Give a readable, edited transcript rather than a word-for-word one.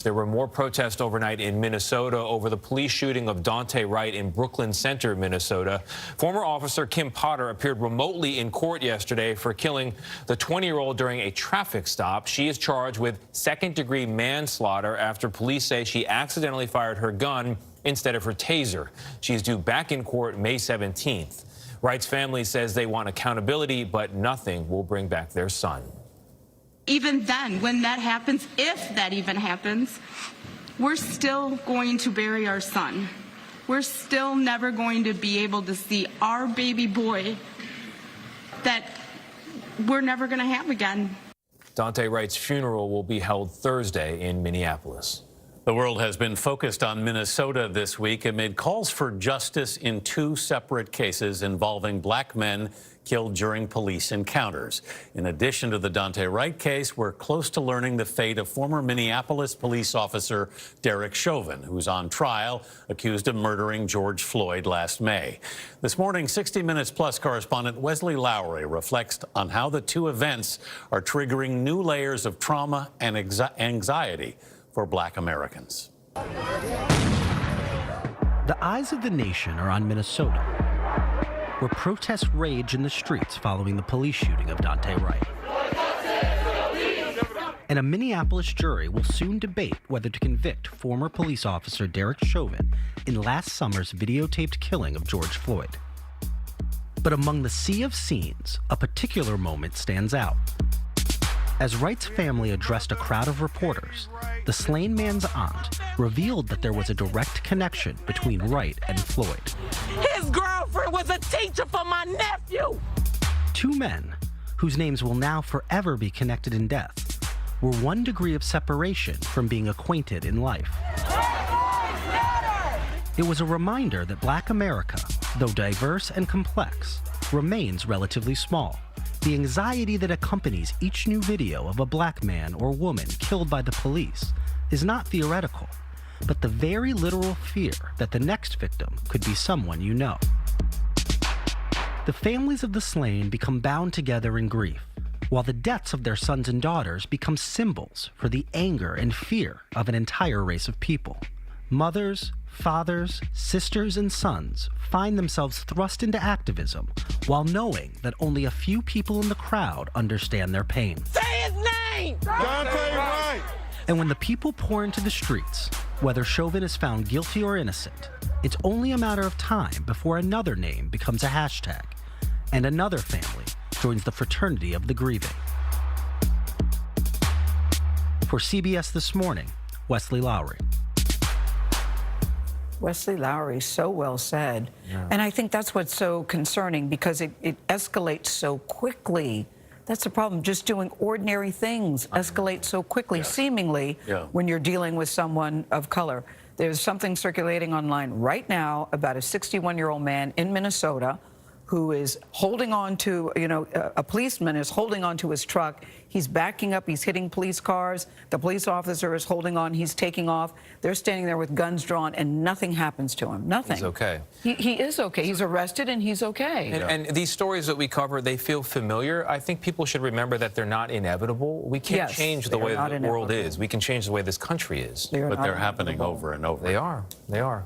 There were more protests overnight in Minnesota over the police shooting of Daunte Wright in Brooklyn Center, Minnesota. Former officer Kim Potter appeared remotely in court yesterday for killing the 20-year-old during a traffic stop. She is charged with second-degree manslaughter after police say she accidentally fired her gun instead of her taser. She is due back in court May 17th. Wright's family says they want accountability, but nothing will bring back their son. Even then, when that happens, if that even happens, we're still going to bury our son. We're still never going to be able to see our baby boy that we're never going to have again. Daunte Wright's funeral will be held Thursday in Minneapolis. The world has been focused on Minnesota this week amid calls for justice in two separate cases involving black men killed during police encounters. In addition to the Daunte Wright case, we're close to learning the fate of former Minneapolis police officer Derek Chauvin, who's on trial, accused of murdering George Floyd last May. This morning, 60 Minutes Plus correspondent Wesley Lowery reflects on how the two events are triggering new layers of trauma and anxiety for black Americans. The eyes of the nation are on Minnesota, where protests rage in the streets following the police shooting of Daunte Wright. And a Minneapolis jury will soon debate whether to convict former police officer Derek Chauvin in last summer's videotaped killing of George Floyd. But among the sea of scenes, a particular moment stands out. As Wright's family addressed a crowd of reporters, the slain man's aunt revealed that there was a direct connection between Wright and Floyd. His girlfriend was a teacher for my nephew! Two men, whose names will now forever be connected in death, were 1 degree of separation from being acquainted in life. It was a reminder that black America, though diverse and complex, remains relatively small. The anxiety that accompanies each new video of a black man or woman killed by the police is not theoretical, but the very literal fear that the next victim could be someone you know. The families of the slain become bound together in grief, while the deaths of their sons and daughters become symbols for the anger and fear of an entire race of people. Mothers, fathers, sisters, and sons find themselves thrust into activism while knowing that only a few people in the crowd understand their pain. Say his name! Daunte Wright! And when the people pour into the streets, whether Chauvin is found guilty or innocent, it's only a matter of time before another name becomes a hashtag, and another family joins the fraternity of the grieving. For CBS This Morning, Wesley Lowery. Wesley Lowery, so well said. Yeah. And I think that's what's so concerning, because it escalates so quickly. That's the problem. Just doing ordinary things escalate so quickly, seemingly, when you're dealing with someone of color. There's something circulating online right now about a 61-year-old man in Minnesota who is holding on to, a policeman is holding on to his truck. He's backing up, he's hitting police cars. The police officer is holding on, he's taking off. They're standing there with guns drawn, and nothing happens to him, nothing. He's okay. He is okay. He's arrested, and he's okay. And these stories that we cover, they feel familiar. I think people should remember that they're not inevitable. We can't change the way the world is. We can change the way this country is. But they're happening over and over. They are. They are.